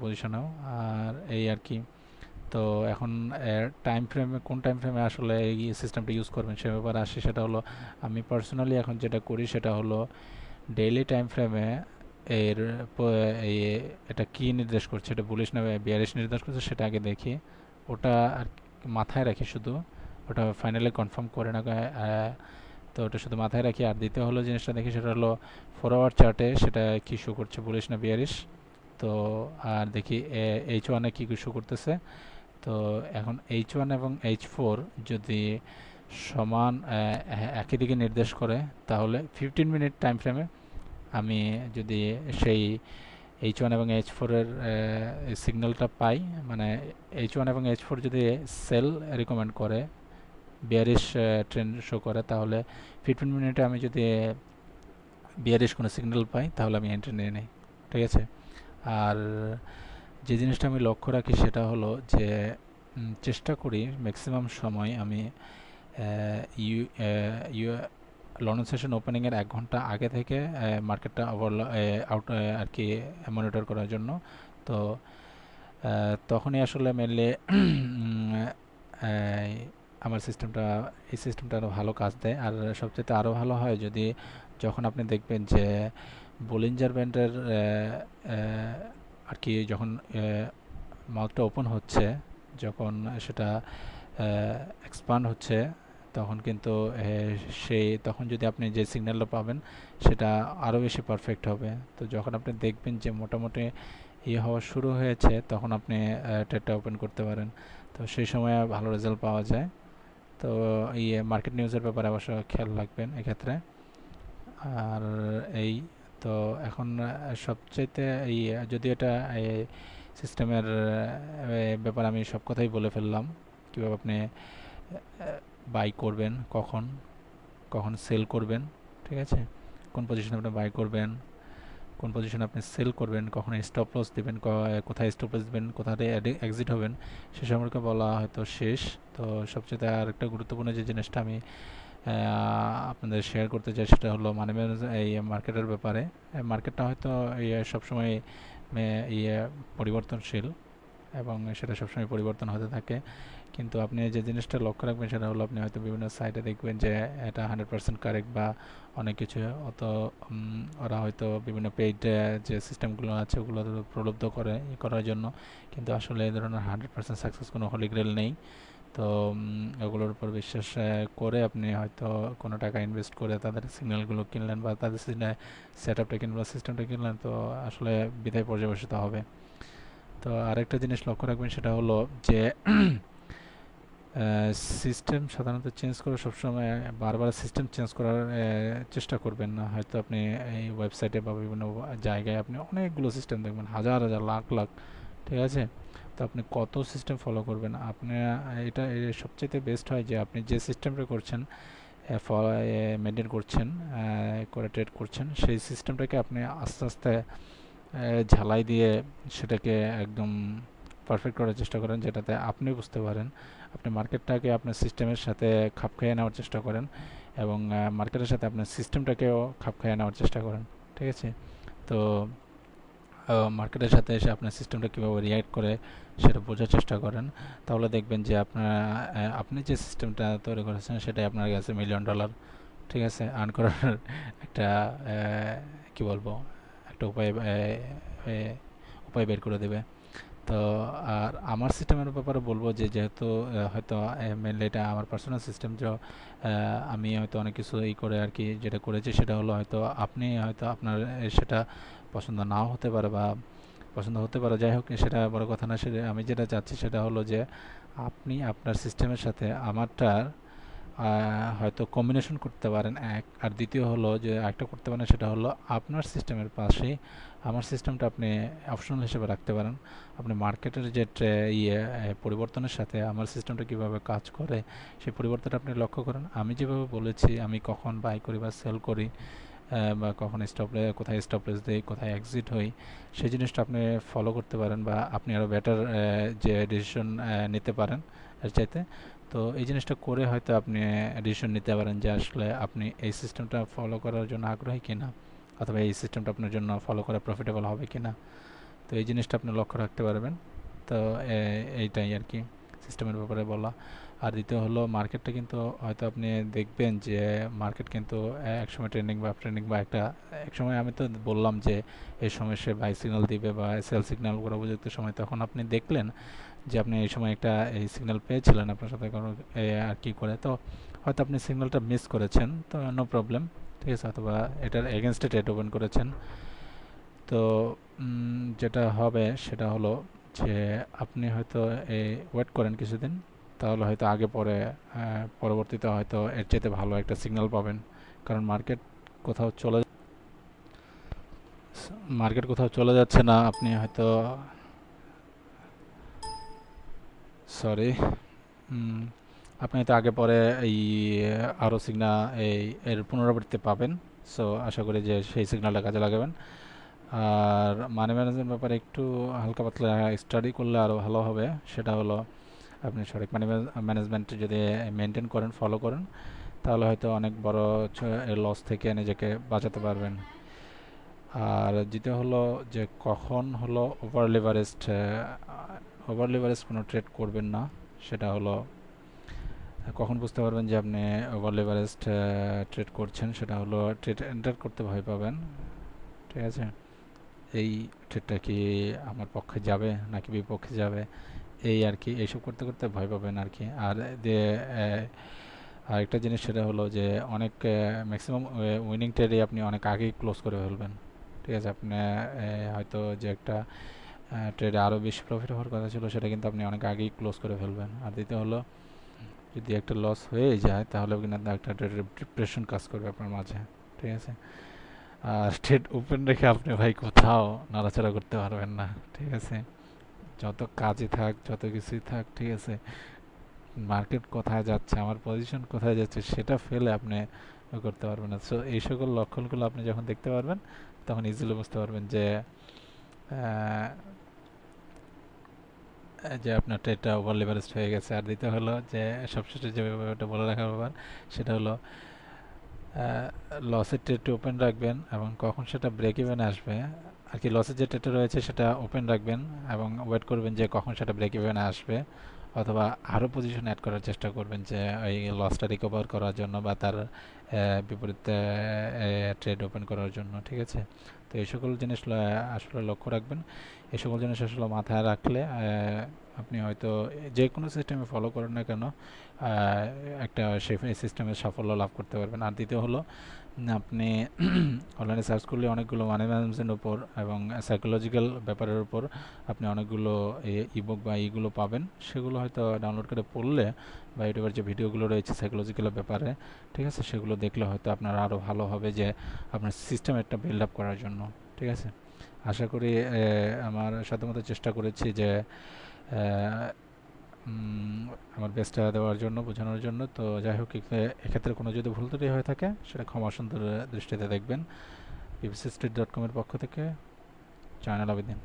পজিশনেও। আর এই আর কি। তো এখন কোন টাইম ফ্রেমে আসলে এই সিস্টেমটা ইউজ করবেন সে ব্যাপারে আসি। সেটা হলো আমি পার্সোনালি এখন যেটা করি সেটা হলো ডেইলি টাইম ফ্রেমে এর এই এটা কি নির্দেশ করছে, এটা বুলিশ না বিয়ারিশ নির্দেশ করছে সেটা আগে দেখি। ওটা আর মাথায় রাখি শুধু, ওটা ফাইনালি কনফার্ম করে না। তো ওটা শুধু মাথায় রাখি। আর দ্বিতীয় হলো জিনিসটা দেখি সেটা হলো 4 আওয়ার চার্টে সেটা কি শো করছে, বুলিশ না বিয়ারিশ। তো আর দেখি H1-এ কী শো করতেছে। তো এখন H1 এবং H4 যদি সমান একই দিকে নির্দেশ করে তাহলে 15 মিনিট টাইম ফ্রেমে আমি যদি সেই H1 এবং H4 এর সিগন্যালটা পাই, মানে H1 এবং H4 যদি সেল রেকমেন্ড করে, বিয়ারিশ ট্রেন্ড শো করে, তাহলে 15 মিনিটে আমি যদি বিয়ারিশ কোনো সিগন্যাল পাই তাহলে আমি এন্ট্রি নিয়ে নিই। ঠিক আছে। আর যে জিনিসটা আমি লক্ষ্য রাখি সেটা হলো যে চেষ্টা করি ম্যাক্সিমাম সময় আমি ইউ ইউ লন্ডন সেশন ওপেনিংয়ের 1 ঘন্টা আগে থেকে মার্কেটটা আউট আর কি মনিটর করার জন্য। তো তখনই আসলে মেনলি আমার এই সিস্টেমটা আরও ভালো কাজ দেয়। আর সবচেয়ে আরও ভালো হয় যদি যখন আপনি দেখবেন যে বোলিঞ্জার ব্যান্ডের আর কি যখন মাউথটা ওপেন হচ্ছে, যখন সেটা এক্সপান্ড হচ্ছে, তখন কিন্তু তখন যদি আপনি যে সিগন্যালটা পাবেন সেটা আরও বেশি পারফেক্ট হবে। তো যখন আপনি দেখবেন যে মোটামুটি হওয়া শুরু হয়েছে তখন আপনি ট্রেডটা ওপেন করতে পারেন। তো সেই সময় ভালো রেজাল্ট পাওয়া যায়। তো মার্কেট নিউজের ব্যাপারে অবশ্য খেয়াল রাখবেন এক্ষেত্রে। আর এই তো এখন সবচাইতে যদি এটা সিস্টেমের ব্যাপারে আমি সব কথাই বলে ফেললাম, কীভাবে আপনি বাই করবেন, কখন কখন সেল করবেন। ঠিক আছে। কোন পজিশনে আপনি বাই করবেন, কোন পজিশনে আপনি সেল করবেন, কখন স্টপ লস দেবেন, কোথায় স্টপ লস দেবেন, কোথায় এক্সিট হবেন, সে সম্পর্কে বলা হয়তো শেষ। তো সবচেয়ে আর একটা গুরুত্বপূর্ণ যে জিনিসটা আমি আপনাদের শেয়ার করতে চাই সেটা হলো মানি ম্যানেজমেন্ট এই মার্কেটের ব্যাপারে। মার্কেটটা হয়তো সবসময় ইয়ে পরিবর্তনশীল এবং সেটা সবসময় পরিবর্তন হতে থাকে। কিন্তু আপনি যে জিনিসটা লক্ষ্য রাখবেন সেটা হলো আপনি হয়তো বিভিন্ন সাইটে দেখবেন যে এটা 100% কারেক্ট বা অনেক কিছু। অত ওরা হয়তো বিভিন্ন পেইড যে সিস্টেমগুলো আছে ওগুলো প্রলুব্ধ করে করার জন্য, কিন্তু আসলে এই ধরনের 100% সাকসেস কোনো হোলি গ্রেল নেই। তো ওগুলোর উপর বিশ্বাস করে আপনি হয়তো কোনো টাকা ইনভেস্ট করে তাদের সিগন্যালগুলো কিনলেন বা তাদের সেট আপটা কিনলেন বা সিস্টেমটা কিনলেন, তো আসলে বিদায় পর্যবসিত হবে। তো আরেকটা জিনিস লক্ষ্য রাখবেন সেটা হলো যে সিস্টেম সাধারণত চেঞ্জ করে সবসময় বারবার সিস্টেম চেঞ্জ করার চেষ্টা করবেন না। হয়তো আপনি এই ওয়েবসাইটে বা বিভিন্ন জায়গায় আপনি অনেকগুলো সিস্টেম দেখবেন, হাজার হাজার লাখ লাখ। ঠিক আছে। তো আপনি কত সিস্টেম ফলো করবেন? আপনি এটা সবচেয়ে বেস্ট হয় যে আপনি যে সিস্টেমটা করছেন, মেনটেন করছেন, করে ট্রেড করছেন, সেই সিস্টেমটাকে আপনি আস্তে আস্তে ঝালাই দিয়ে সেটাকে একদম পারফেক্ট করার চেষ্টা করেন, যেটাতে আপনি বুঝতে পারেন। আপনি মার্কেটটাকে আপনার সিস্টেমের সাথে খাপ খাইয়ে নেওয়ার চেষ্টা করেন এবং মার্কেটের সাথে আপনার সিস্টেমটাকেও খাপ খাইয়ে নেওয়ার চেষ্টা করেন। ঠিক আছে। তো মার্কেটের সাথে এসে আপনার সিস্টেমটা কীভাবে রিয়্যাক্ট করে সেটা বোঝার চেষ্টা করেন। তাহলে দেখবেন যে আপনি যে সিস্টেমটা তৈরি করেছেন সেটাই আপনার কাছে $1,000,000, ঠিক আছে, আর্ন করার একটা কি বলবো, একটা উপায় বের করে দেবে। তো আর আমার সিস্টেমের ব্যাপারে বলবো যে যেহেতু হয়তো মেনলি এটা আমার পার্সোনাল সিস্টেম, যে আমি হয়তো অনেক কিছু করে আর কি যেটা করেছি সেটা হলো হয়তো আপনি হয়তো আপনার সেটা পছন্দ নাও হতে পারে বা পছন্দ হতে পারে, যাই হোক সেটা বড় কথা না। সেটা আমি যেটা চাচ্ছি সেটা হলো যে আপনি আপনার সিস্টেমের সাথে আমারটার হয়তো কম্বিনেশন করতে পারেন এক। আর দ্বিতীয় হলো যে আরেকটা করতে পারেন সেটা হলো আপনার সিস্টেমের পাশেই আমার সিস্টেমটা আপনি অপশনাল হিসেবে রাখতে পারেন। আপনি মার্কেটের যে পরিবর্তনের সাথে আমার সিস্টেমটা কীভাবে কাজ করে সেই পরিবর্তনটা আপনি লক্ষ্য করেন। আমি যেভাবে বলেছি আমি কখন বাই করি বা সেল করি, বা কখন কোথায় স্টপ লস দিই, কোথায় এক্সিট হই, সেই জিনিসটা আপনি ফলো করতে পারেন বা আপনি আরও বেটার যে ডিসিশন নিতে পারেন এর চাইতে। তো এই জিনিসটা করে হয়তো আপনি ডিসিশন নিতে পারেন যে আসলে আপনি এই সিস্টেমটা ফলো করার জন্য আগ্রহী কিনা, অথবা এই সিস্টেমটা আপনার জন্য ফলো করা প্রফিটেবল হবে কিনা। তো তো এই জিনিসটা আপনি লক্ষ্য রাখতে পারবেন। তো এইটাই আর কি সিস্টেমের ব্যাপারে বলা। আর দ্বিতীয় হলো মার্কেটটা কিন্তু হয়তো আপনি দেখবেন যে মার্কেট কিন্তু একসময় ট্রেন্ডিং বা ট্রেন্ডিং বা এক সময় আমি তো বললাম যে এই সময় সে বাই সিগন্যাল দিবে বা সেল সিগন্যাল করা উপযুক্ত সময়, তখন আপনি দেখলেন যে আপনি এই সময় একটা এই সিগন্যাল পেয়েছিলেন আপনার সাথে কোনো আর কি করে, তো হয়তো আপনি সিগন্যালটা মিস করেছেন, তো নো প্রবলেম, ঠিক আছে, অথবা এটার এগেনস্টে ট্রেড ওপেন করেছেন। তো যেটা হবে সেটা হলো যে আপনি হয়তো এই ওয়েট করেন কিছুদিন, তাহলে হয়তো আগে পরে পরবর্তীতে হয়তো এর চাইতে ভালো একটা সিগন্যাল পাবেন। কারণ কোথাও চলে মার্কেট কোথাও চলে যাচ্ছে না, আপনি হয়তো সরি আপনি হয়তো আগে পরে এই আরও সিগন্যাল এর পুনরাবৃত্তি পাবেন। সো আশা করি যে সেই সিগন্যালটা কাজে লাগাবেন। আর মানি ম্যানেজমেন্ট ব্যাপারে একটু হালকা পাতলা স্টাডি করলে আরও ভালো হবে। সেটা হলো আপনি সঠিক মানি ম্যানেজমেন্ট যদি মেনটেন করেন, ফলো করেন, তাহলে হয়তো অনেক বড় লস থেকে নিজেকে বাঁচাতে পারবেন। আর দ্বিতীয় হলো যে কখন হলো ওভার লিভারেজ কোনো ট্রেড করবেন না। সেটা হলো কখন বুঝতে পারবেন যে আপনি ওভার লিভারেজড ট্রেড করছেন, সেটা হলো ট্রেড এন্টার করতে ভয় পাবেন, ঠিক আছে, এই ট্রেডটা কি আমার পক্ষে যাবে নাকি বিপক্ষে যাবে, এই আর কি, এইসব করতে করতে ভয় পাবেন আর কি। আর আরেকটা জিনিস সেটা হলো যে অনেক ম্যাক্সিমাম উইনিং ট্রেডে আপনি অনেক আগেই ক্লোজ করে ফেলবেন, ঠিক আছে, আপনি হয়তো যে একটা ট্রেডে আরও বেশি প্রফিট হওয়ার কথা ছিল সেটা কিন্তু আপনি অনেক আগেই ক্লোজ করে ফেলবেন। আর দ্বিতীয় হলো যদি একটা লস হয়ে যায় তাহলে কিন্তু একটা ট্রেডের ডিপ্রেশন কাজ করবে আপনার মাঝে, ঠিক আছে। আর ট্রেড ওপেন রেখে আপনি ভাই কোথাও নাড়াচাড়া করতে পারবেন না, ঠিক আছে, যত কাজই থাক যত কিছুই থাক, ঠিক আছে, মার্কেট কোথায় যাচ্ছে, আমার পজিশন কোথায় যাচ্ছে সেটা ফেলে আপনি করতে পারবেন না। সো এই সকল লক্ষণগুলো আপনি যখন দেখতে পারবেন তখন ইজিলি বুঝতে পারবেন আহ, যে আপনার ট্রেডটা ওভার লেভারেজড হয়ে গেছে। আর দ্বিতীয় হলো যে সবশেষে যে ব্যাপারটা বলে রাখার ব্যাপার সেটা হলো লসের ট্রেডটি ওপেন রাখবেন এবং কখন সেটা ব্রেক ইভেনে আসবে আর কি, লসের যে ট্রেডটা রয়েছে সেটা ওপেন রাখবেন এবং ওয়েট করবেন যে কখন সেটা ব্রেক ইভেনে আসবে, অথবা আরও পজিশন অ্যাড করার চেষ্টা করবেন যে ওই লসটা রিকভার করার জন্য বা তার বিপরীতে ট্রেড ওপেন করার জন্য, ঠিক আছে। তো এই সকল জিনিস আসলে লক্ষ্য রাখবেন। এই সকল জিনিস আসলে মাথায় রাখলে আপনি হয়তো যে কোনো সিস্টেমে ফলো করেন না কেন একটা সেই সিস্টেমের সাফল্য লাভ করতে পারবেন। আর দ্বিতীয় হলো আপনি অনলাইনে সার্চ করলে অনেকগুলো মানি ম্যানেজমেন্টের উপর এবং সাইকোলজিক্যাল ব্যাপারের উপর আপনি অনেকগুলো ইবুক বা ইগুলো পাবেন, সেগুলো হয়তো ডাউনলোড করে পড়লে বা ইউটিউবের যে ভিডিওগুলো রয়েছে সাইকোলজিক্যাল ব্যাপারে, ঠিক আছে, সেগুলো দেখলে হয়তো আপনার আরও ভালো হবে যে আপনার সিস্টেম একটা বিল্ড আপ করার জন্য, ঠিক আছে। আশা করি আমার সাধ্যমতো চেষ্টা করেছি যে আমার বেস্টটা দেওয়ার জন্য, বোঝানোর জন্য। তো যাই হোক, এক্ষেত্রে কোনো যদি ভুল ত্রুটি হয়ে থাকে সেটা ক্ষমা সুন্দর দৃষ্টিতে দেখবেন। pbcstreet.com এর পক্ষ থেকে জয়নাল আবেদিন।